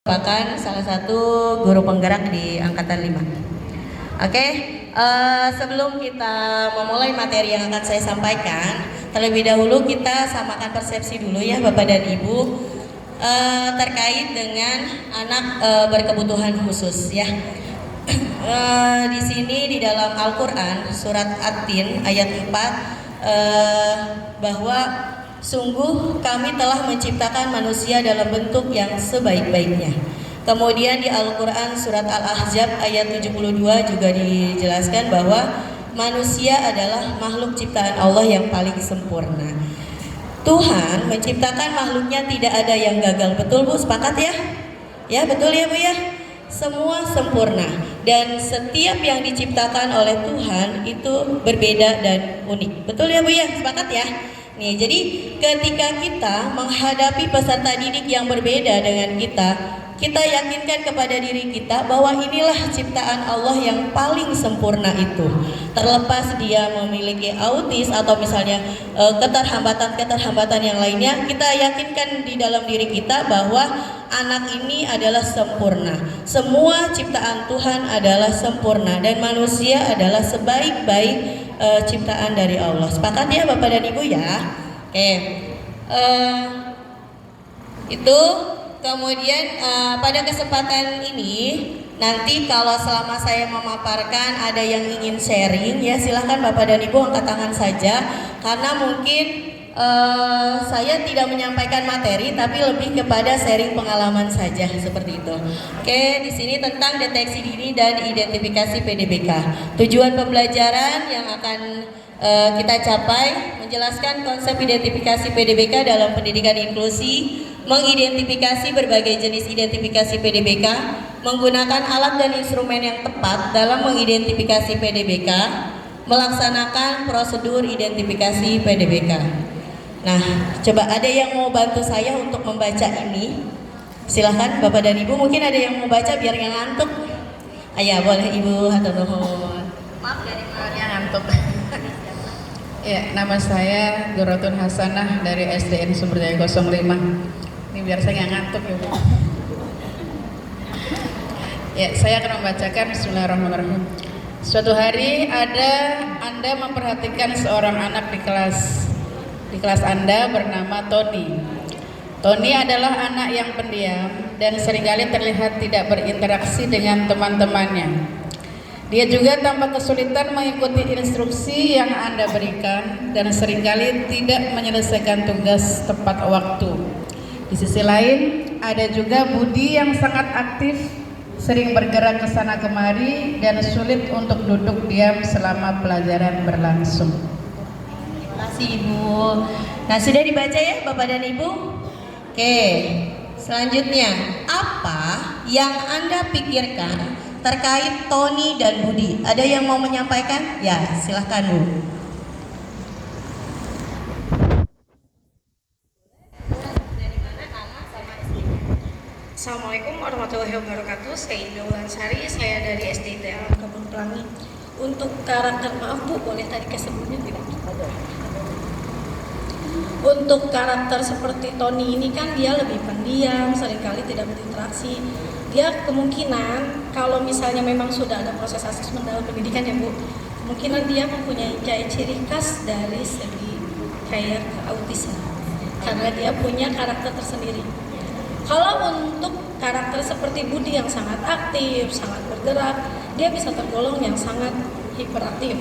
merupakan salah satu guru penggerak di angkatan 5. Oke, sebelum kita memulai materi yang akan saya sampaikan, terlebih dahulu kita samakan persepsi dulu ya Bapak dan Ibu terkait dengan anak berkebutuhan khusus ya. Di sini di dalam Al-Quran surat At-Tin ayat 4 bahwa sungguh kami telah menciptakan manusia dalam bentuk yang sebaik-baiknya. Kemudian di Al-Quran surat Al-Ahzab ayat 72 juga dijelaskan bahwa manusia adalah makhluk ciptaan Allah yang paling sempurna. Tuhan menciptakan makhluknya tidak ada yang gagal. Betul Bu? Sepakat ya? Ya betul ya Bu ya? Semua sempurna dan setiap yang diciptakan oleh Tuhan itu berbeda dan unik. Betul ya Bu ya? Sepakat ya? Nih, jadi ketika kita menghadapi peserta didik yang berbeda dengan kita yakinkan kepada diri kita bahwa inilah ciptaan Allah yang paling sempurna itu. Terlepas dia memiliki autis atau misalnya keterhambatan-keterhambatan yang lainnya, kita yakinkan di dalam diri kita bahwa anak ini adalah sempurna. Semua ciptaan Tuhan adalah sempurna dan manusia adalah sebaik-baik ciptaan dari Allah. Sepakat ya Bapak dan Ibu ya? Oke. Itu kemudian pada kesempatan ini nanti kalau selama saya memaparkan ada yang ingin sharing ya silahkan Bapak dan Ibu angkat tangan saja karena mungkin saya tidak menyampaikan materi tapi lebih kepada sharing pengalaman saja seperti itu. Oke, di sini tentang deteksi dini dan identifikasi PDBK. Tujuan pembelajaran yang akan kita capai menjelaskan konsep identifikasi PDBK dalam pendidikan inklusi, mengidentifikasi berbagai jenis identifikasi PDBK, menggunakan alat dan instrumen yang tepat dalam mengidentifikasi PDBK, melaksanakan prosedur identifikasi PDBK. Nah, coba ada yang mau bantu saya untuk membaca ini? Silahkan Bapak dan Ibu, mungkin ada yang mau baca biar yang ngantuk. Ayah boleh Ibu, hatur nuhun. Maaf dari yang ngantuk. Ya, nama saya Dorotun Hasanah dari SDN Sumberdaya 05. Ini biar saya nggak ngantuk ya Bu. Ya, saya akan membacakan Bismillahirrahmanirrahim. Suatu hari Anda memperhatikan seorang anak di kelas Anda bernama Tony. Tony adalah anak yang pendiam dan seringkali terlihat tidak berinteraksi dengan teman-temannya. Dia juga tampak kesulitan mengikuti instruksi yang Anda berikan dan seringkali tidak menyelesaikan tugas tepat waktu. Di sisi lain, ada juga Budi yang sangat aktif, sering bergerak ke sana kemari dan sulit untuk duduk diam selama pelajaran berlangsung. Terima kasih Ibu. Nah, sudah dibaca ya Bapak dan Ibu? Oke, selanjutnya apa yang Anda pikirkan terkait Tony dan Budi? Ada yang mau menyampaikan? Ya, silahkan Bu. Assalamualaikum warahmatullahi wabarakatuh. Saya Ida Wulansari, saya dari SDIT Alam Kebun Pelangi. Untuk karakter, maaf Bu, boleh tadi ke sebelumnya tidak? Untuk karakter seperti Tony ini kan dia lebih pendiam, seringkali tidak berinteraksi. Dia kemungkinan kalau misalnya memang sudah ada proses asesmen dalam pendidikan ya Bu, kemungkinan dia mempunyai kayak ciri khas dari segi kayak autisme karena dia punya karakter tersendiri. Kalau untuk karakter seperti Budi yang sangat aktif, sangat bergerak, dia bisa tergolong yang sangat hiperaktif.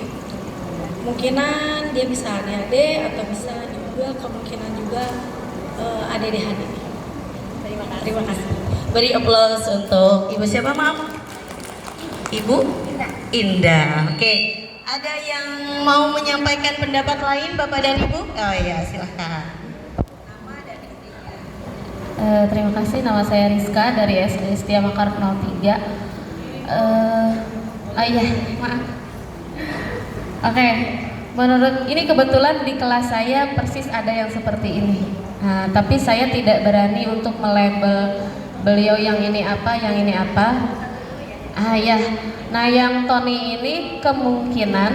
Kemungkinan dia bisa ADHD atau bisa juga kemungkinan juga ADDHD. Terima kasih. Beri aplaus untuk Ibu siapa maaf? Ibu? Indah. Oke. Ada yang mau menyampaikan pendapat lain Bapak dan Ibu? Oh iya, silahkan. Terima kasih, nama saya Rizka dari SD Setia Makar 03. Iya, maaf. Oke, menurut ini kebetulan di kelas saya persis ada yang seperti ini. Nah, tapi saya tidak berani untuk melabel beliau yang ini apa, yang ini apa. Ya. Nah, yang Tony ini kemungkinan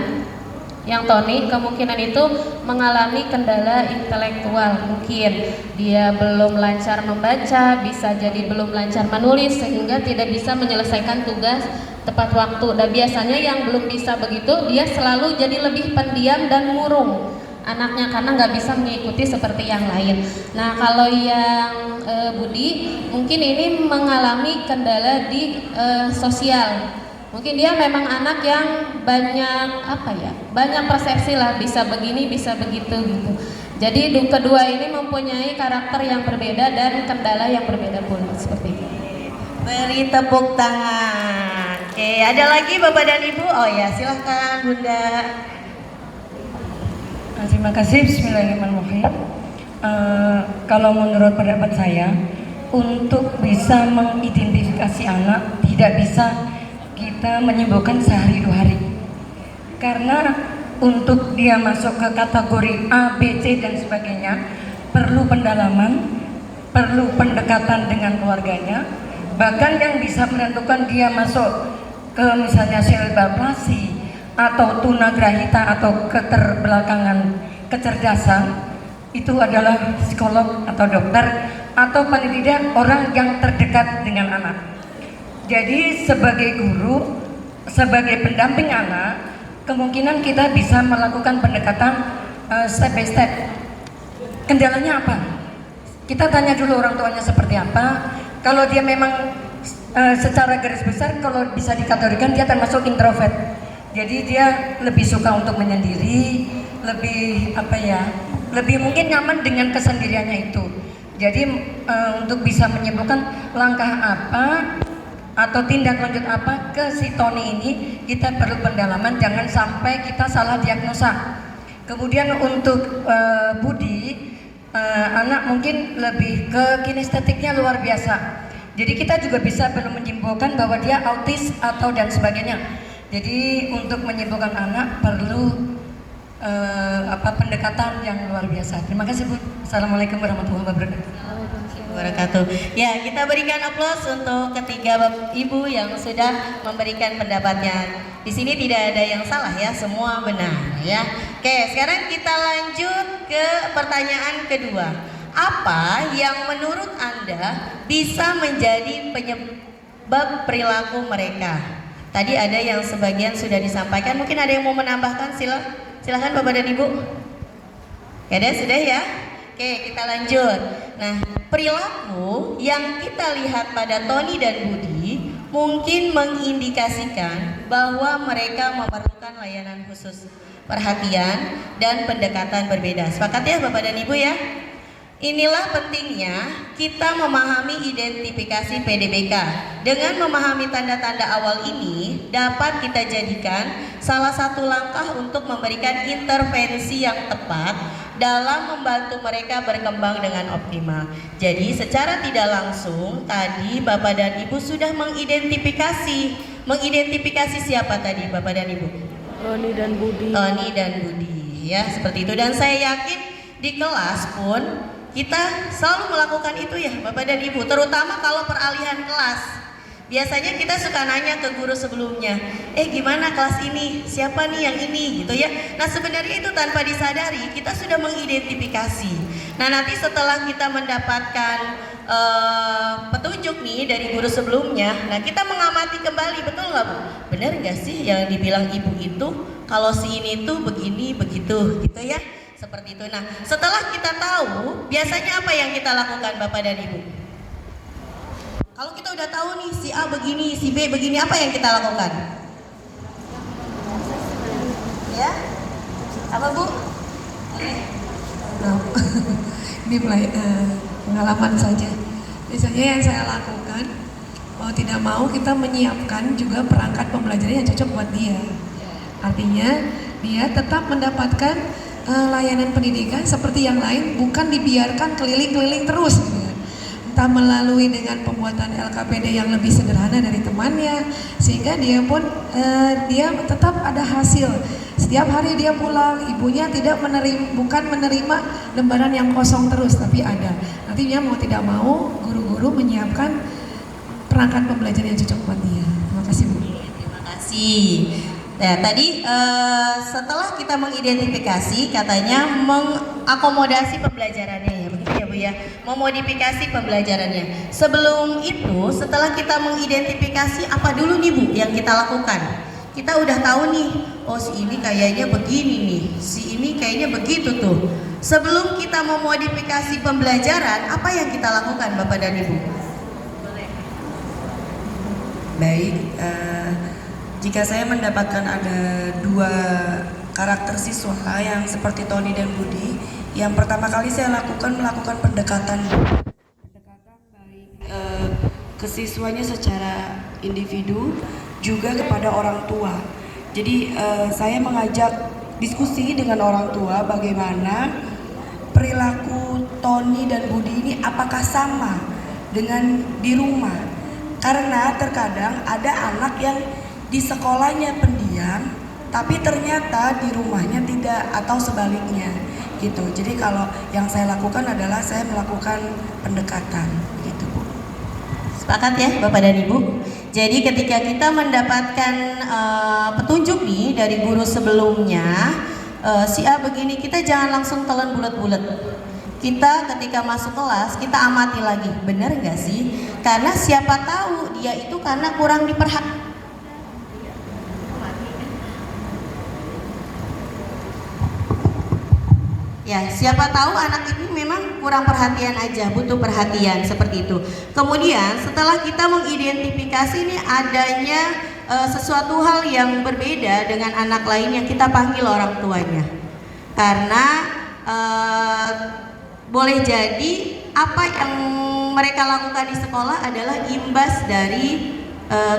yang Tony, kemungkinan itu mengalami kendala intelektual. Mungkin dia belum lancar membaca, bisa jadi belum lancar menulis, sehingga tidak bisa menyelesaikan tugas tepat waktu. Dan biasanya yang belum bisa begitu, dia selalu jadi lebih pendiam dan murung anaknya karena nggak bisa mengikuti seperti yang lain. Nah, kalau yang Budi, mungkin ini mengalami kendala di sosial. Mungkin dia memang anak yang banyak persepsi lah, bisa begini, bisa begitu gitu. Jadi kedua ini mempunyai karakter yang berbeda dan kendala yang berbeda pula, seperti itu. Beri tepuk tangan. Oke, ada lagi Bapak dan Ibu? Oh ya, silahkan Bunda. Terima kasih. Bismillahirrahmanirrahim. Kalau menurut pendapat saya, untuk bisa mengidentifikasi anak tidak bisa kita menyembuhkan sehari dua hari, karena untuk dia masuk ke kategori A, B, C dan sebagainya perlu pendalaman, perlu pendekatan dengan keluarganya. Bahkan yang bisa menentukan dia masuk ke misalnya cerebral palsy atau tunagrahita atau keterbelakangan kecerdasan itu adalah psikolog atau dokter atau paling tidak orang yang terdekat dengan anak. Jadi sebagai guru, sebagai pendamping anak, kemungkinan kita bisa melakukan pendekatan step by step. Kendalanya apa? Kita tanya dulu orang tuanya seperti apa. Kalau dia memang secara garis besar, kalau bisa dikategorikan dia termasuk introvert. Jadi dia lebih suka untuk menyendiri, lebih mungkin nyaman dengan kesendiriannya itu. Jadi untuk bisa menyembuhkan langkah apa atau tindak lanjut apa ke si Tony ini, kita perlu pendalaman, jangan sampai kita salah diagnosa. Kemudian untuk Budi, anak mungkin lebih ke kinestetiknya luar biasa. Jadi kita juga bisa belum menyimpulkan bahwa dia autis atau dan sebagainya. Jadi untuk menyembuhkan anak perlu pendekatan yang luar biasa. Terima kasih Bu. Assalamualaikum warahmatullahi wabarakatuh. Ya, kita berikan aplaus untuk ketiga Bapak Ibu yang sudah memberikan pendapatnya. Di sini tidak ada yang salah ya, semua benar ya. Oke, sekarang kita lanjut ke pertanyaan kedua. Apa yang menurut Anda bisa menjadi penyebab perilaku mereka? Tadi ada yang sebagian sudah disampaikan, mungkin ada yang mau menambahkan, silakan Bapak dan Ibu. Ada sudah ya? Oke, kita lanjut. Nah, perilaku yang kita lihat pada Tony dan Budi mungkin mengindikasikan bahwa mereka memerlukan layanan khusus, perhatian dan pendekatan berbeda. Sepakat ya Bapak dan Ibu ya? Inilah pentingnya kita memahami identifikasi PDBK. Dengan memahami tanda-tanda awal ini dapat kita jadikan salah satu langkah untuk memberikan intervensi yang tepat dalam membantu mereka berkembang dengan optimal. Jadi secara tidak langsung tadi Bapak dan Ibu sudah mengidentifikasi siapa tadi Bapak dan Ibu? Tony dan Budi. Tony dan Budi ya, seperti itu. Dan saya yakin di kelas pun kita selalu melakukan itu ya Bapak dan Ibu, terutama kalau peralihan kelas. Biasanya kita suka nanya ke guru sebelumnya, gimana kelas ini, siapa nih yang ini gitu ya. Nah sebenarnya itu tanpa disadari kita sudah mengidentifikasi. Nah nanti setelah kita mendapatkan petunjuk nih dari guru sebelumnya, nah kita mengamati kembali, betul nggak Bu? Benar nggak sih yang dibilang ibu itu kalau si ini tuh begini begitu gitu ya, seperti itu. Nah setelah kita tahu, biasanya apa yang kita lakukan Bapak dan Ibu? Kalau kita udah tahu nih si A begini, si B begini, apa yang kita lakukan? Ya, apa Bu? Nah, ini pengalaman saja. Biasanya yang saya lakukan, mau tidak mau kita menyiapkan juga perangkat pembelajaran yang cocok buat dia. Artinya dia tetap mendapatkan layanan pendidikan seperti yang lain, bukan dibiarkan keliling-keliling terus. Entah melalui dengan pembuatan LKPD yang lebih sederhana dari temannya, sehingga dia pun dia tetap ada hasil. Setiap hari dia pulang, ibunya bukan menerima lembaran yang kosong terus, tapi ada. Nantinya mau tidak mau guru-guru menyiapkan perangkat pembelajaran yang cocok buat dia. Terima kasih Bu. Terima kasih. Nah, tadi setelah kita mengidentifikasi, katanya mengakomodasi pembelajarannya ya, begitu ya Bu ya, memodifikasi pembelajarannya. Sebelum itu, setelah kita mengidentifikasi apa dulu nih Bu yang kita lakukan? Kita udah tahu nih, oh si ini kayaknya begini nih, si ini kayaknya begitu tuh. Sebelum kita memodifikasi pembelajaran, apa yang kita lakukan Bapak dan Ibu? Baik, jika saya mendapatkan ada dua karakter siswa yang seperti Tony dan Budi, yang pertama kali saya melakukan pendekatan baik ke siswanya secara individu, juga kepada orang tua. Jadi saya mengajak diskusi dengan orang tua bagaimana perilaku Tony dan Budi ini apakah sama dengan di rumah. Karena terkadang ada anak yang di sekolahnya pendiam, tapi ternyata di rumahnya tidak, atau sebaliknya gitu. Jadi kalau yang saya lakukan adalah saya melakukan pendekatan gitu Bu. Sepakat ya Bapak dan Ibu? Jadi ketika kita mendapatkan petunjuk nih dari guru sebelumnya, si A begini, kita jangan langsung telan bulat-bulat. Kita ketika masuk kelas, kita amati lagi, benar nggak sih? Karena siapa tahu dia itu karena kurang diperhatikan. Ya, siapa tahu anak ini memang kurang perhatian aja, butuh perhatian seperti itu. Kemudian setelah kita mengidentifikasi ini adanya sesuatu hal yang berbeda dengan anak lain yang kita panggil orang tuanya. Karena boleh jadi apa yang mereka lakukan di sekolah adalah imbas dari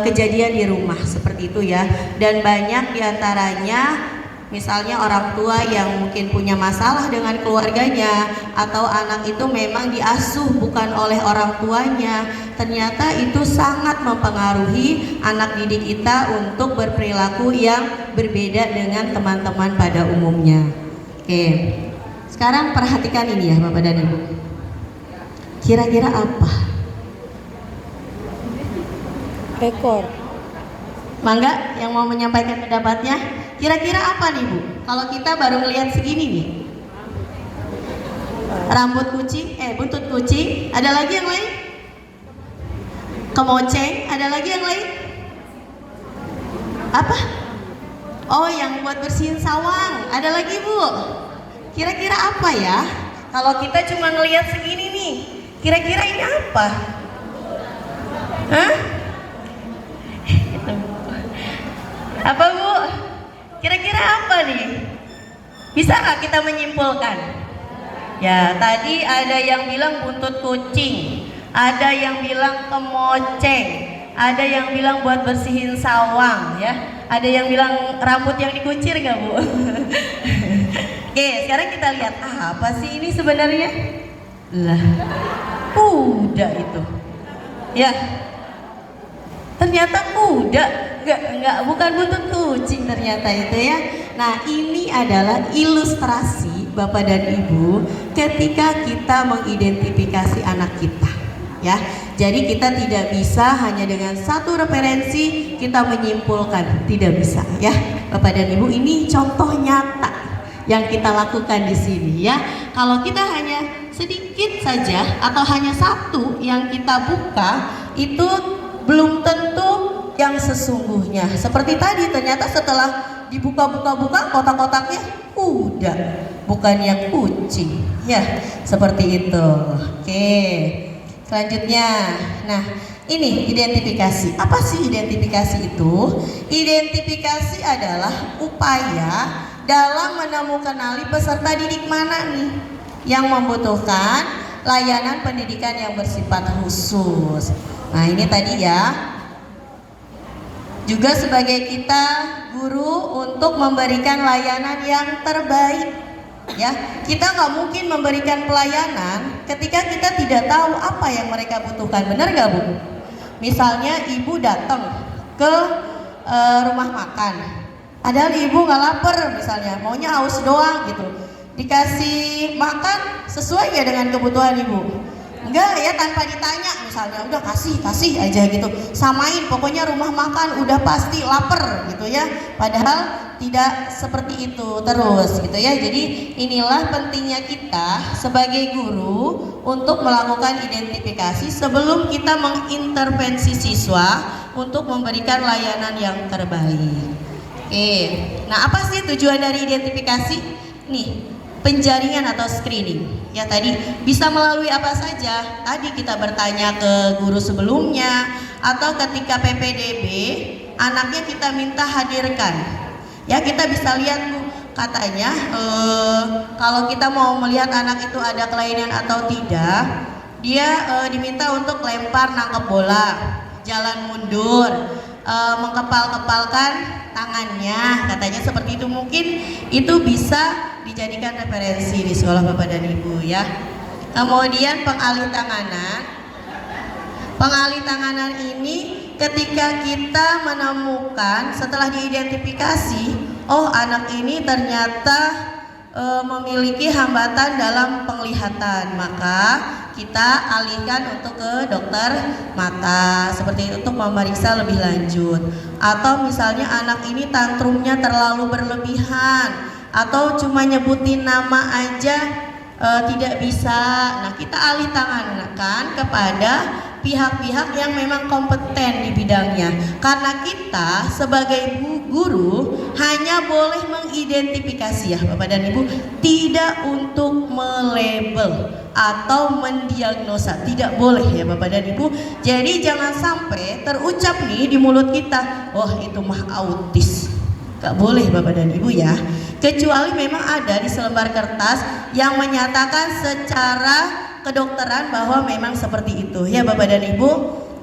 kejadian di rumah seperti itu ya. Dan banyak diantaranya misalnya orang tua yang mungkin punya masalah dengan keluarganya, atau anak itu memang diasuh bukan oleh orang tuanya. Ternyata itu sangat mempengaruhi anak didik kita untuk berperilaku yang berbeda dengan teman-teman pada umumnya. Oke. Sekarang perhatikan ini ya Bapak dan Ibu. Kira-kira apa? Ekor. Mangga yang mau menyampaikan pendapatnya. Kira-kira apa nih Bu? Kalau kita baru melihat segini nih. Rambut kucing, buntut kucing. Ada lagi yang lain? Kemoceng. Ada lagi yang lain? Apa? Oh, yang buat bersihin sawang. Ada lagi Bu? Kira-kira apa ya? Kalau kita cuma ngelihat segini nih, kira-kira ini apa? Hah? Apa Bu? Kira-kira apa nih? Bisa nggak kita menyimpulkan? Ya, tadi ada yang bilang buntut kucing, ada yang bilang kemoceng, ada yang bilang buat bersihin sawang, ya. Ada yang bilang rambut yang dikuncir nggak Bu? Oke, sekarang kita lihat apa sih ini sebenarnya? Lah, kuda itu. Ya, ternyata kuda, enggak, bukan buntut kucing ternyata itu ya. Nah, ini adalah ilustrasi Bapak dan Ibu ketika kita mengidentifikasi anak kita, ya. Jadi kita tidak bisa hanya dengan satu referensi kita menyimpulkan, tidak bisa, ya. Bapak dan Ibu, ini contoh nyata yang kita lakukan di sini, ya. Kalau kita hanya sedikit saja atau hanya satu yang kita buka, itu belum tentu yang sesungguhnya. Seperti tadi, ternyata setelah dibuka-buka kotak-kotaknya kuda, bukannya kucing, ya. Seperti itu. Oke, selanjutnya, nah ini identifikasi. Apa sih identifikasi itu? Identifikasi adalah upaya dalam menemukan peserta didik mana nih yang membutuhkan layanan pendidikan yang bersifat khusus. Nah, ini tadi ya, juga sebagai kita guru untuk memberikan layanan yang terbaik, ya. Kita nggak mungkin memberikan pelayanan ketika kita tidak tahu apa yang mereka butuhkan, benar nggak Bu? Misalnya ibu datang ke rumah makan, padahal ibu nggak lapar, misalnya maunya haus doang gitu, dikasih makan sesuai ya dengan kebutuhan ibu. Enggak ya, tanpa ditanya, misalnya udah kasih aja gitu, samain, pokoknya rumah makan udah pasti lapar gitu ya, padahal tidak seperti itu terus gitu ya. Jadi inilah pentingnya kita sebagai guru untuk melakukan identifikasi sebelum kita mengintervensi siswa untuk memberikan layanan yang terbaik. Oke, nah apa sih tujuan dari identifikasi? Nih, penjaringan atau screening. Ya tadi bisa melalui apa saja. Tadi kita bertanya ke guru sebelumnya atau ketika PPDB anaknya kita minta hadirkan. Ya kita bisa lihat Bu, katanya kalau kita mau melihat anak itu ada kelainan atau tidak, dia diminta untuk lempar nangkep bola, jalan mundur, mengkepal-kepalkan tangannya, katanya seperti itu. Mungkin itu bisa dijadikan referensi di sekolah Bapak dan Ibu ya. Kemudian pengalih tanganan ini ketika kita menemukan setelah diidentifikasi, oh anak ini ternyata memiliki hambatan dalam penglihatan, maka kita alihkan untuk ke dokter mata seperti itu untuk memeriksa lebih lanjut. Atau misalnya anak ini tantrumnya terlalu berlebihan atau cuma nyebutin nama aja tidak bisa. Nah, kita alih tangankan kepada pihak-pihak yang memang kompeten di bidangnya. Karena kita sebagai guru hanya boleh mengidentifikasi ya Bapak dan Ibu, tidak untuk melabel atau mendiagnosa, tidak boleh ya Bapak dan Ibu. Jadi jangan sampai terucap nih di mulut kita, wah itu mah autis. Gak boleh Bapak dan Ibu ya. Kecuali memang ada di selembar kertas yang menyatakan secara kedokteran bahwa memang seperti itu ya Bapak dan Ibu.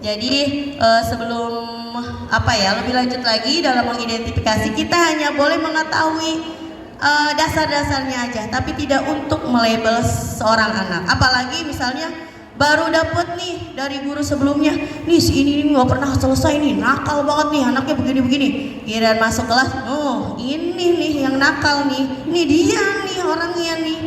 Jadi sebelum lebih lanjut lagi dalam mengidentifikasi, kita hanya boleh mengetahui dasar-dasarnya aja, tapi tidak untuk melabel seorang anak. Apalagi misalnya baru dapet nih dari guru sebelumnya, nih si ini nggak pernah selesai nih, nakal banget nih anaknya begini-begini. Giliran masuk kelas, oh ini nih yang nakal nih, ini dia nih orangnya nih.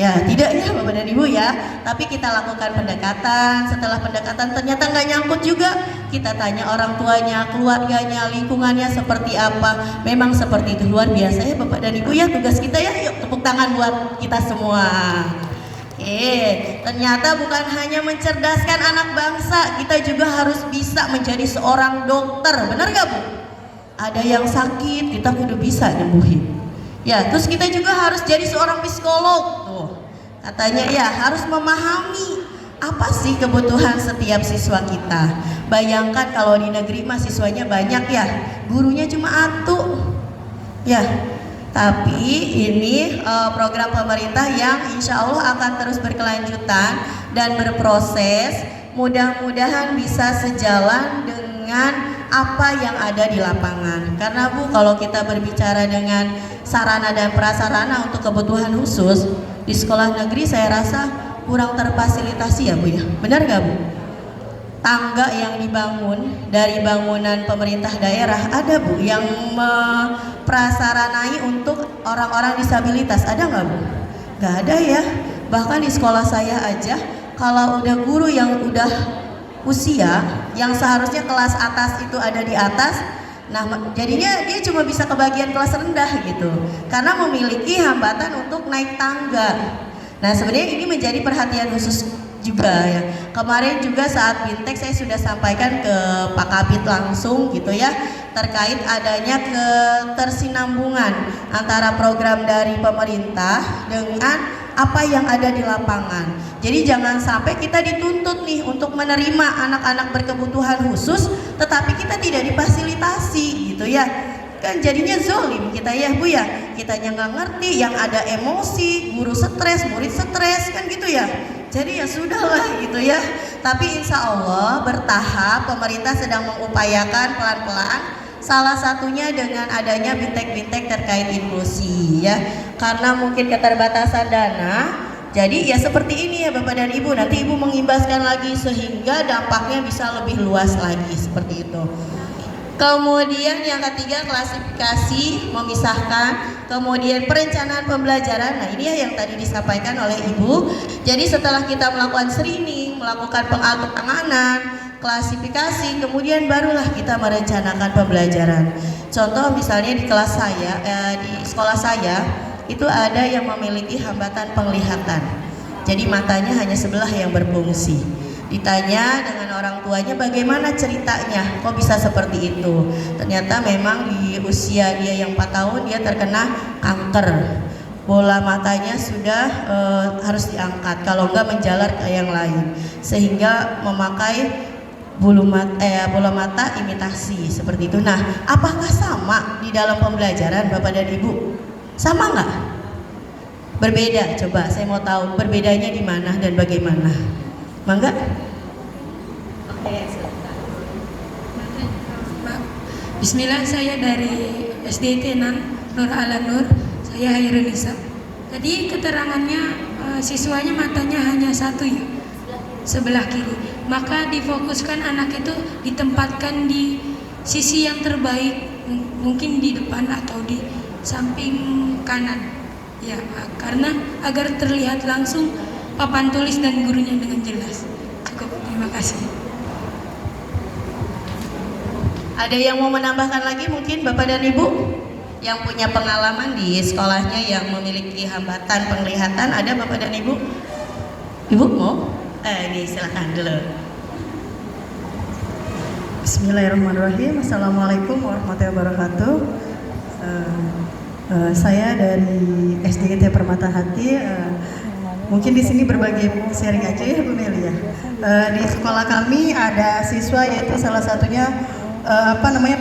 Ya tidak ya Bapak dan Ibu ya, tapi kita lakukan pendekatan. Setelah pendekatan ternyata nggak nyangkut juga, kita tanya orang tuanya, keluarganya, lingkungannya seperti apa. Memang seperti itu, luar biasa ya Bapak dan Ibu ya tugas kita ya. Yuk tepuk tangan buat kita semua. Ternyata bukan hanya mencerdaskan anak bangsa, kita juga harus bisa menjadi seorang dokter. Benar gak Bu? Ada yang sakit, kita kudu bisa nyembuhin. Ya, terus kita juga harus jadi seorang psikolog. Tuh, katanya ya harus memahami apa sih kebutuhan setiap siswa kita. Bayangkan kalau di negeri mah siswanya banyak ya, gurunya cuma atu. Ya. Tapi ini program pemerintah yang insya Allah akan terus berkelanjutan dan berproses. Mudah-mudahan bisa sejalan dengan apa yang ada di lapangan. Karena Bu, kalau kita berbicara dengan sarana dan prasarana untuk kebutuhan khusus di sekolah negeri, saya rasa kurang terfasilitasi ya Bu ya. Benar gak Bu? Tangga yang dibangun dari bangunan pemerintah daerah ada Bu yang memprasaranai untuk orang-orang disabilitas, ada nggak Bu? Nggak ada ya. Bahkan di sekolah saya aja kalau udah guru yang udah usia yang seharusnya kelas atas itu ada di atas, nah jadinya dia cuma bisa ke bagian kelas rendah gitu karena memiliki hambatan untuk naik tangga. Nah sebenarnya ini menjadi perhatian khusus juga ya. Kemarin juga saat Bintek saya sudah sampaikan ke Pak Kabid langsung gitu ya, terkait adanya ketersinambungan antara program dari pemerintah dengan apa yang ada di lapangan. Jadi jangan sampai kita dituntut nih untuk menerima anak-anak berkebutuhan khusus tetapi kita tidak difasilitasi gitu ya. Kan jadinya zolim kita ya Bu ya. Kitanya nggak ngerti, yang ada emosi, guru stres, murid stres kan gitu ya. Jadi ya sudahlah gitu ya. Tapi insya Allah bertahap pemerintah sedang mengupayakan pelan-pelan. Salah satunya dengan adanya bintek-bintek terkait inklusi ya. Karena mungkin keterbatasan dana. Jadi ya seperti ini ya Bapak dan Ibu. Nanti Ibu mengimbaskan lagi sehingga dampaknya bisa lebih luas lagi seperti itu. Kemudian yang ketiga klasifikasi, memisahkan. Kemudian perencanaan pembelajaran. Nah ini ya yang tadi disampaikan oleh Ibu. Jadi setelah kita melakukan screening, melakukan penganganan, klasifikasi, kemudian barulah kita merencanakan pembelajaran. Contoh misalnya di kelas saya, di sekolah saya itu ada yang memiliki hambatan penglihatan. Jadi matanya hanya sebelah yang berfungsi. Ditanya dengan orang tuanya bagaimana ceritanya, kok bisa seperti itu? Ternyata memang di usia dia yang 4 tahun dia terkena kanker. Bola matanya sudah harus diangkat, kalau enggak menjalar ke yang lain, sehingga memakai bola mata imitasi seperti itu. Nah, apakah sama di dalam pembelajaran Bapak dan Ibu? Sama nggak? Berbeda? Coba saya mau tahu berbedanya di mana dan bagaimana. Mangga? Oke, Bismillah, saya dari SD Tenan Nur Ala Nur. Saya Hairunisa. Tadi keterangannya siswanya matanya hanya satu ya, sebelah kiri. Maka difokuskan anak itu ditempatkan di sisi yang terbaik, mungkin di depan atau di samping kanan. Ya, karena agar terlihat langsung papan tulis dan gurunya dengan jelas. Cukup, terima kasih. Ada yang mau menambahkan lagi mungkin Bapak dan Ibu? Yang punya pengalaman di sekolahnya yang memiliki hambatan penglihatan, ada Bapak dan Ibu? Ibu mau? Ini silakan dulu. Bismillahirrahmanirrahim. Assalamualaikum warahmatullahi wabarakatuh. Saya dari SDGT Permata Hati. Mungkin di sini berbagi sharing aja ya Bu Meli ya. Di sekolah kami ada siswa yaitu salah satunya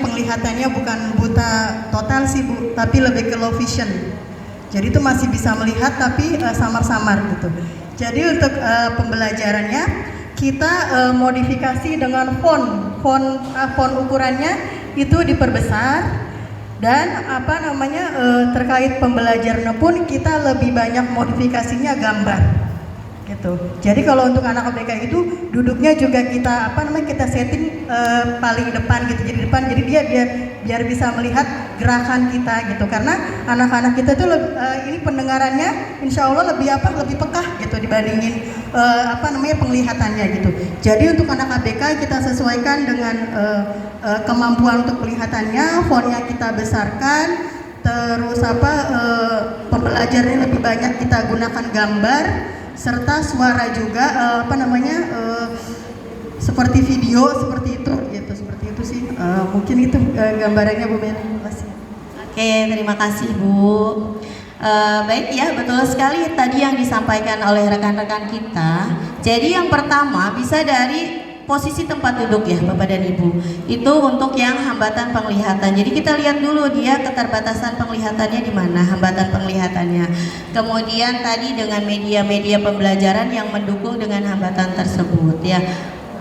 penglihatannya bukan buta total sih Bu, tapi lebih ke low vision. Jadi itu masih bisa melihat tapi samar-samar gitu. Jadi untuk pembelajarannya kita modifikasi dengan font ukurannya itu diperbesar, dan terkait pembelajarannya pun kita lebih banyak modifikasinya gambar. Gitu. Jadi kalau untuk anak ABK itu duduknya juga kita kita setting paling depan gitu, jadi dia biar bisa melihat gerakan kita gitu, karena anak-anak kita tuh ini pendengarannya insya Allah lebih pekah gitu dibandingin penglihatannya gitu. Jadi untuk anak ABK kita sesuaikan dengan kemampuan untuk penglihatannya, fontnya kita besarkan, terus pembelajarannya lebih banyak kita gunakan gambar, serta suara juga seperti video seperti itu gitu, seperti itu sih. Mungkin itu gambarannya Bu Meli. Terima kasih. Oke, terima kasih Bu. Baik ya, betul sekali tadi yang disampaikan oleh rekan-rekan kita. Jadi yang pertama bisa dari posisi tempat duduk ya Bapak dan Ibu. Itu untuk yang hambatan penglihatan. Jadi kita lihat dulu dia keterbatasan penglihatannya di mana, hambatan penglihatannya. Kemudian tadi dengan media-media pembelajaran yang mendukung dengan hambatan tersebut ya.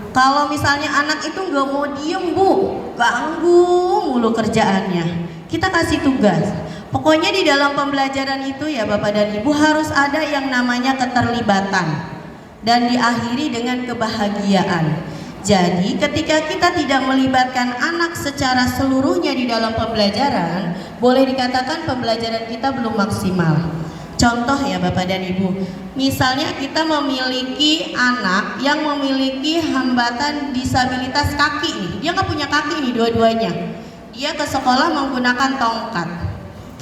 Kalau misalnya anak itu nggak mau diem Bu, ganggu mulu kerjaannya, kita kasih tugas. Pokoknya di dalam pembelajaran itu ya Bapak dan Ibu harus ada yang namanya keterlibatan dan diakhiri dengan kebahagiaan. Jadi ketika kita tidak melibatkan anak secara seluruhnya di dalam pembelajaran, boleh dikatakan pembelajaran kita belum maksimal. Contoh ya Bapak dan Ibu, misalnya kita memiliki anak yang memiliki hambatan disabilitas kaki nih, dia nggak punya kaki nih dua-duanya, dia ke sekolah menggunakan tongkat.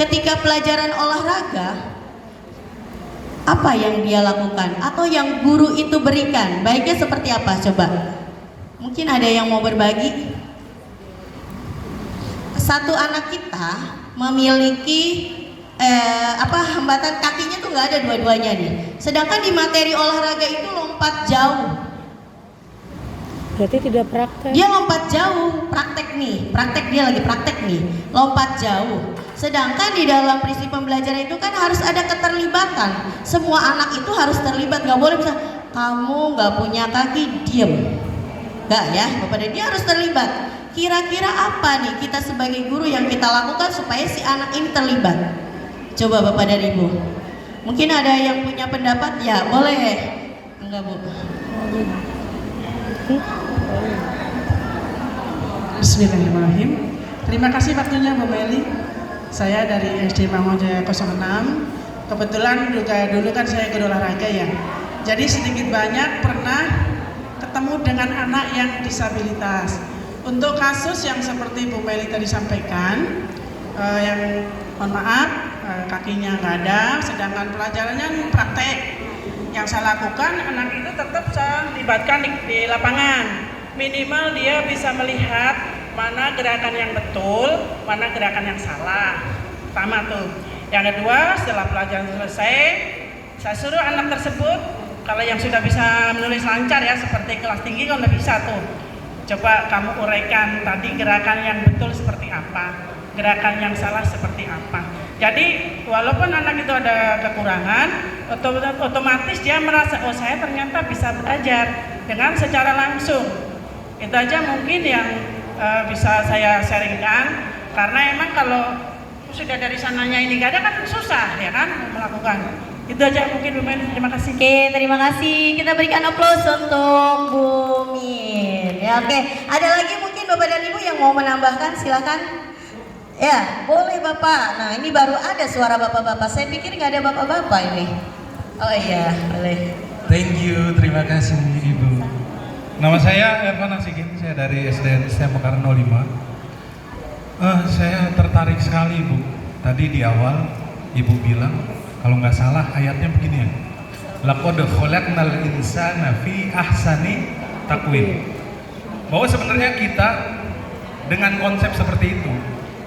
Ketika pelajaran olahraga, apa yang dia lakukan atau yang guru itu berikan, baiknya seperti apa coba? Mungkin ada yang mau berbagi? Satu anak kita memiliki hambatan kakinya tuh nggak ada dua-duanya nih. Sedangkan di materi olahraga itu lompat jauh. Berarti tidak praktek. Dia lompat jauh, praktek dia lagi praktek nih, lompat jauh. Sedangkan di dalam prinsip pembelajaran itu kan harus ada keterlibatan. Semua anak itu harus terlibat, nggak boleh bisa kamu nggak punya kaki diem. Nggak ya, Bapak dan dia harus terlibat. Kira-kira apa nih kita sebagai guru yang kita lakukan supaya si anak ini terlibat? Coba Bapak dan Ibu. Mungkin ada yang punya pendapat? Ya boleh. Enggak Bu. Bismillahirrahmanirrahim. Terima kasih waktunya Bu Meli. Saya dari SD Mangunjaya 06. Kebetulan juga dulu kan saya guru olahraga ya. Jadi sedikit banyak pernah bertemu dengan anak yang disabilitas. Untuk kasus yang seperti Bu Meli tadi sampaikan, yang mohon maaf kakinya nggak ada, sedangkan pelajarannya praktek. Yang saya lakukan, anak itu tetap saya libatkan di lapangan. Minimal dia bisa melihat mana gerakan yang betul, mana gerakan yang salah. Pertama tuh. Yang kedua, setelah pelajaran selesai, saya suruh anak tersebut, kalau yang sudah bisa menulis lancar ya, seperti kelas tinggi kan udah bisa tuh. Coba kamu uraikan tadi gerakan yang betul seperti apa, gerakan yang salah seperti apa. Jadi walaupun anak itu ada kekurangan, otomatis dia merasa, oh saya ternyata bisa belajar dengan secara langsung. Itu aja mungkin yang bisa saya sharingkan, karena emang kalau sudah dari sananya ini gak ada kan susah ya kan melakukan. Itu aja mungkin Bu Min, terima kasih. Oke, terima kasih. Kita berikan aplaus untuk Bu Min. Ya, oke. Ada lagi mungkin Bapak dan Ibu yang mau menambahkan, silakan. Ya, boleh Bapak. Nah, ini baru ada suara Bapak-bapak. Saya pikir nggak ada Bapak-bapak ini. Oh iya, boleh. Thank you, terima kasih Ibu. Nama saya Ervan Asikin, saya dari SDN STM Mekaran 05. Saya tertarik sekali Bu. Tadi di awal Ibu bilang, kalau nggak salah ayatnya begini ya. Laqad khalaqnal insana fi ahsani taqwim. Bahwa sebenarnya kita dengan konsep seperti itu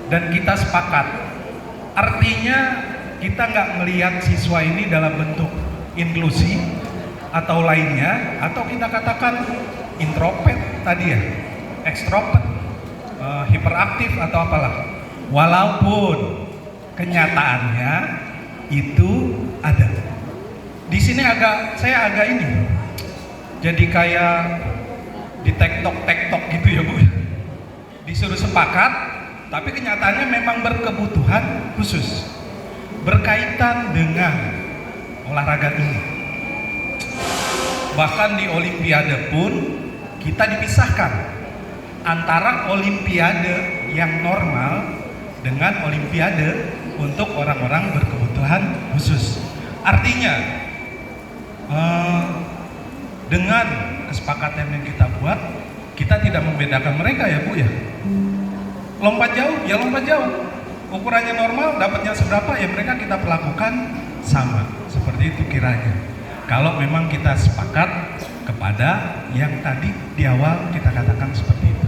dan kita sepakat, artinya kita nggak melihat siswa ini dalam bentuk inklusi atau lainnya, atau kita katakan introvert tadi ya, ekstrovert, hiperaktif atau apalah. Walaupun kenyataannya itu ada. Di sini saya agak ini, jadi kayak di tektok gitu ya Bu. Disuruh sepakat, tapi kenyataannya memang berkebutuhan khusus berkaitan dengan olahraga ini. Bahkan di Olimpiade pun kita dipisahkan antara Olimpiade yang normal dengan Olimpiade untuk orang-orang berkebutuhan khusus. Artinya dengan kesepakatan yang kita buat, kita tidak membedakan mereka ya Bu ya. Lompat jauh, ya lompat jauh. Ukurannya normal, dapatnya seberapa ya mereka kita perlakukan sama. Seperti itu kiranya. Kalau memang kita sepakat kepada yang tadi di awal kita katakan seperti itu.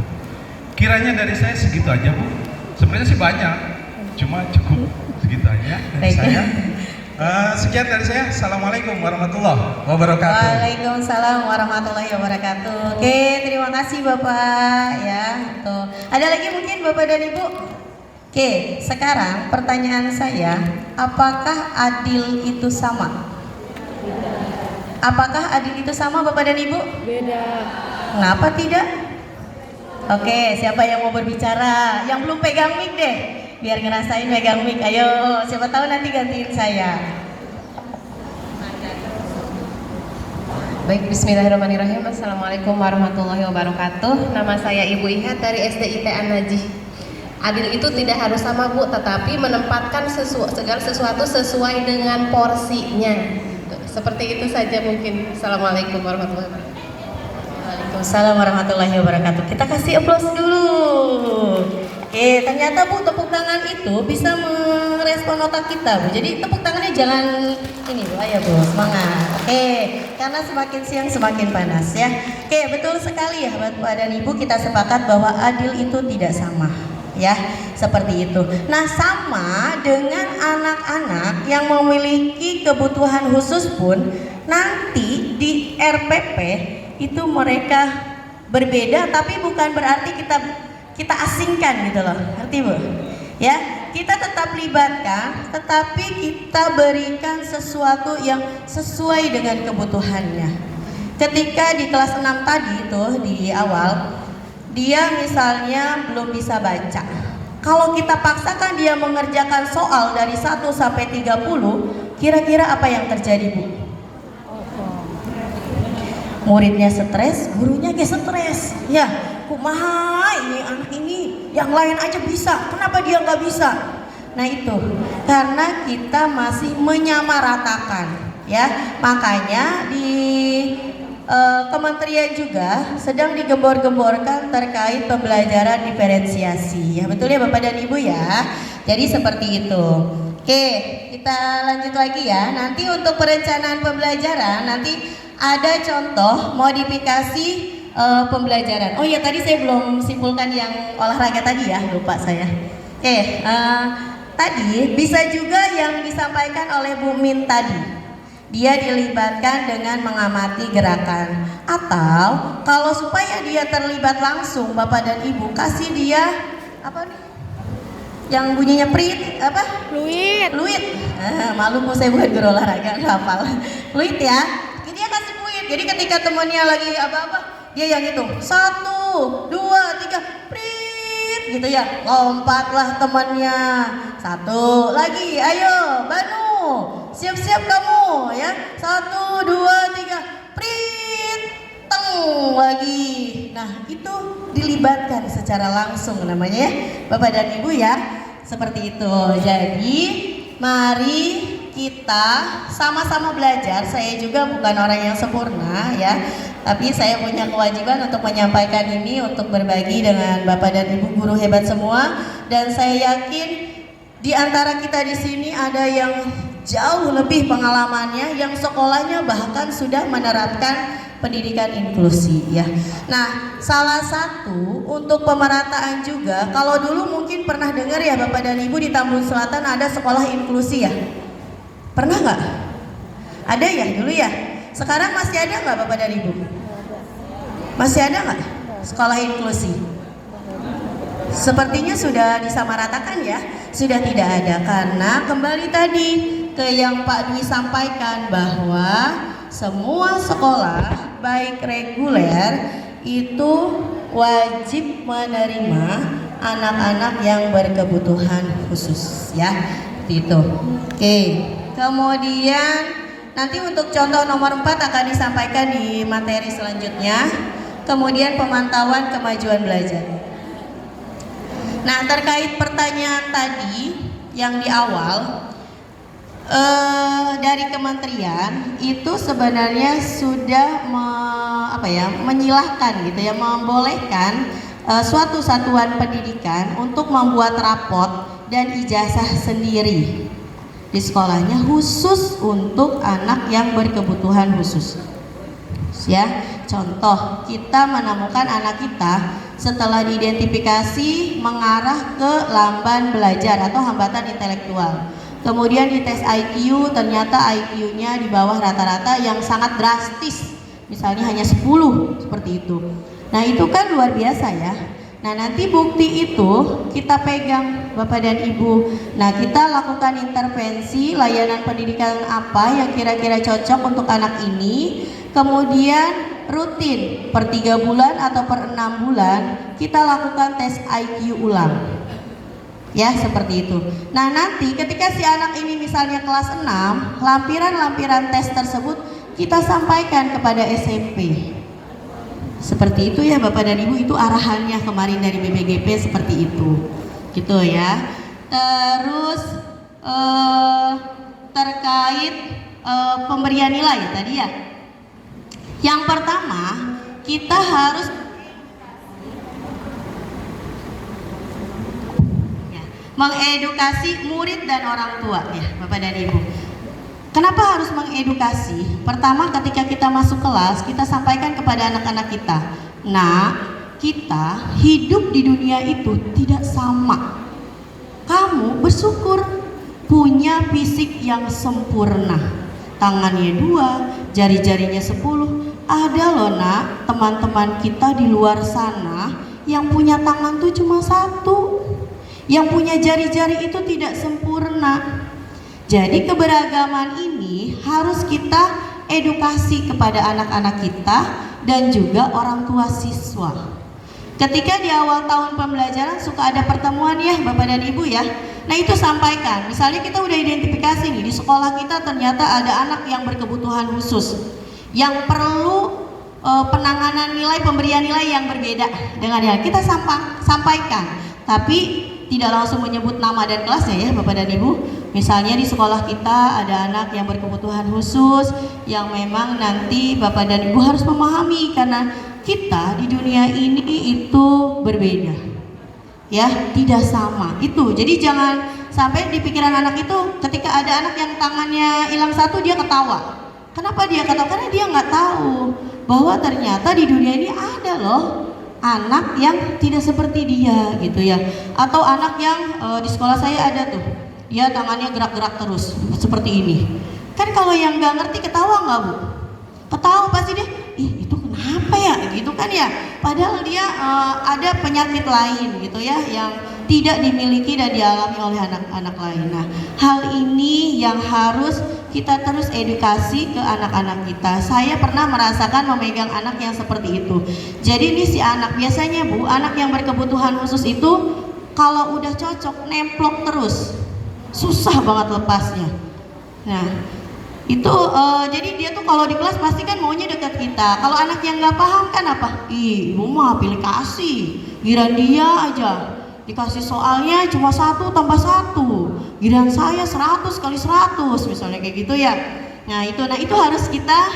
Kiranya dari saya segitu aja Bu. Sebenarnya sih banyak, cuma cukup segitu aja dari saya. Sekian dari saya. Assalamualaikum warahmatullahi wabarakatuh. Waalaikumsalam warahmatullahi wabarakatuh. Oke, terima kasih Bapak ya. Tuh. Ada lagi mungkin Bapak dan Ibu? Oke, sekarang pertanyaan saya, apakah adil itu sama? Apakah adil itu sama Bapak dan Ibu? Beda. Kenapa tidak? Oke, siapa yang mau berbicara? Yang belum pegang mic deh, biar ngerasain pegang mic. Ayo, siapa tahu nanti gantiin saya. Baik, bismillahirrahmanirrahim. Assalamualaikum warahmatullahi wabarakatuh. Nama saya Ibu Ihat dari SDIT An-Najih. Adil itu tidak harus sama Bu, tetapi menempatkan segala sesuatu sesuai dengan porsinya. Seperti itu saja mungkin. Assalamualaikum warahmatullahi wabarakatuh. Waalaikumsalam warahmatullahi wabarakatuh. Kita kasih aplaus dulu. Oke, ternyata Bu, tepuk tangan itu bisa merespon otak kita Bu. Jadi tepuk tangannya jangan ini Bu, ayo Bu, semangat. Oke, karena semakin siang semakin panas ya. Oke, betul sekali ya Bapak dan Ibu, kita sepakat bahwa adil itu tidak sama. Ya, seperti itu. Nah, sama dengan anak-anak yang memiliki kebutuhan khusus pun nanti di RPP itu mereka berbeda, tapi bukan berarti kita asingkan gitu loh. Ngerti Bu? Ya, kita tetap libatkan, tetapi kita berikan sesuatu yang sesuai dengan kebutuhannya. Ketika di kelas 6 tadi itu di awal, dia misalnya belum bisa baca. Kalau kita paksakan dia mengerjakan soal dari 1 sampai 30, kira-kira apa yang terjadi Bu? Muridnya stres, gurunya ge stres. Ya, kumaha ini anak ini, yang lain aja bisa, kenapa dia nggak bisa? Nah itu, karena kita masih menyamaratakan, ya. Makanya di kementerian juga sedang digembor-gemborkan terkait pembelajaran diferensiasi. Ya betul ya Bapak dan Ibu ya. Jadi seperti itu. Oke, kita lanjut lagi ya. Nanti untuk perencanaan pembelajaran nanti ada contoh modifikasi pembelajaran. Oh ya, tadi saya belum simpulkan yang olahraga tadi ya, lupa saya. Oke, tadi bisa juga yang disampaikan oleh Bu Min tadi. Dia dilibatkan dengan mengamati gerakan, atau kalau supaya dia terlibat langsung Bapak dan Ibu, kasih dia apa nih? Yang bunyinya prit apa? Fluid. Malu mau saya buat guru olahraga hafal. Fluid ya. Dia kasih fluid. Jadi ketika temannya lagi apa-apa, dia yang hitung 1, 2, 3, prit gitu ya. Lompatlah temannya. 1 lagi, ayo Banu. Siap-siap kamu ya. 1, 2, 3, prit. Teng lagi. Nah, itu dilibatkan secara langsung namanya ya, Bapak dan Ibu ya. Seperti itu. Jadi, mari kita sama-sama belajar. Saya juga bukan orang yang sempurna ya, tapi saya punya kewajiban untuk menyampaikan ini, untuk berbagi dengan Bapak dan Ibu guru hebat semua. Dan saya yakin di antara kita di sini ada yang jauh lebih pengalamannya, yang sekolahnya bahkan sudah menerapkan pendidikan inklusi ya. Nah, salah satu untuk pemerataan juga, kalau dulu mungkin pernah dengar ya Bapak dan Ibu, di Tambun Selatan ada sekolah inklusi ya. Pernah nggak? Ada ya dulu ya. Sekarang masih ada nggak Bapak dan Ibu? Masih ada nggak sekolah inklusi? Sepertinya sudah disamaratakan ya, sudah tidak ada, karena kembali tadi ke yang Pak Dwi sampaikan bahwa semua sekolah baik reguler itu wajib menerima anak-anak yang berkebutuhan khusus ya, itu. Oke, kemudian nanti untuk contoh nomor 4 akan disampaikan di materi selanjutnya. Kemudian pemantauan kemajuan belajar. Nah, terkait pertanyaan tadi yang di awal, dari kementerian itu sebenarnya sudah menyilahkan gitu ya, membolehkan suatu satuan pendidikan untuk membuat rapot dan ijazah sendiri di sekolahnya khusus untuk anak yang berkebutuhan khusus ya. Contoh, kita menemukan anak kita setelah diidentifikasi mengarah ke lamban belajar atau hambatan intelektual. Kemudian di tes IQ, ternyata IQ-nya di bawah rata-rata yang sangat drastis, misalnya hanya 10, seperti itu. Nah, itu kan luar biasa ya. Nah, nanti bukti itu kita pegang Bapak dan Ibu. Nah, kita lakukan intervensi layanan pendidikan apa yang kira-kira cocok untuk anak ini. Kemudian rutin per 3 bulan atau per 6 bulan kita lakukan tes IQ ulang. Ya, seperti itu. Nah, nanti ketika si anak ini misalnya kelas 6, lampiran-lampiran tes tersebut kita sampaikan kepada SMP. Seperti itu ya Bapak dan Ibu, itu arahannya kemarin dari BPGP seperti itu. Gitu ya. Terus terkait pemberian nilai tadi ya. Yang pertama, kita harus mengedukasi murid dan orang tua ya Bapak dan Ibu. Kenapa harus mengedukasi? Pertama, ketika kita masuk kelas, kita sampaikan kepada anak-anak kita, nah, kita hidup di dunia itu tidak sama. Kamu bersyukur punya fisik yang sempurna, tangannya 2, jari-jarinya 10. Ada loh nak, teman-teman kita di luar sana yang punya tangan tuh cuma 1, yang punya jari-jari itu tidak sempurna. Jadi keberagaman ini harus kita edukasi kepada anak-anak kita dan juga orang tua siswa. Ketika di awal tahun pembelajaran suka ada pertemuan ya Bapak dan Ibu ya. Nah, itu sampaikan. Misalnya kita udah identifikasi nih, di sekolah kita ternyata ada anak yang berkebutuhan khusus yang perlu penanganan nilai, pemberian nilai yang berbeda dengan yang kita sampaikan. Tapi tidak langsung menyebut nama dan kelasnya ya Bapak dan Ibu. Misalnya di sekolah kita ada anak yang berkebutuhan khusus yang memang nanti Bapak dan Ibu harus memahami karena kita di dunia ini itu berbeda. Ya, tidak sama. Itu. Jadi jangan sampai di pikiran anak itu ketika ada anak yang tangannya hilang satu dia ketawa. Kenapa dia ketawa? Karena dia nggak tahu bahwa ternyata di dunia ini ada loh anak yang tidak seperti dia gitu ya. Atau anak yang di sekolah saya ada tuh, dia tangannya gerak-gerak terus seperti ini. Kan kalau yang nggak ngerti ketawa nggak Bu? Ketawa pasti deh, ih itu kenapa ya gitu kan ya. Padahal dia ada penyakit lain gitu ya yang tidak dimiliki dan dialami oleh anak-anak lain. Nah, hal ini yang harus kita terus edukasi ke anak-anak kita. Saya pernah merasakan memegang anak yang seperti itu. Jadi ini si anak biasanya Bu, anak yang berkebutuhan khusus itu kalau udah cocok nemplok terus, susah banget lepasnya. Nah, itu jadi dia tuh kalau di kelas pasti kan maunya dekat kita. Kalau anak yang nggak paham kan apa? Ih, ibu mah pilih kasih, giliran dia aja dikasih soalnya cuma 1 tambah 1, giliran saya 100 kali 100 misalnya kayak gitu ya. Nah itu harus kita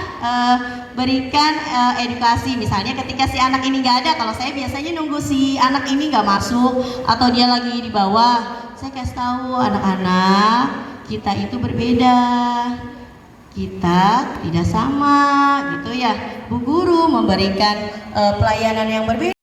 berikan edukasi. Misalnya ketika si anak ini nggak ada, kalau saya biasanya nunggu si anak ini nggak masuk atau dia lagi di bawah, saya kasih tahu anak-anak kita itu berbeda, kita tidak sama gitu ya. Bu Guru memberikan pelayanan yang berbeda.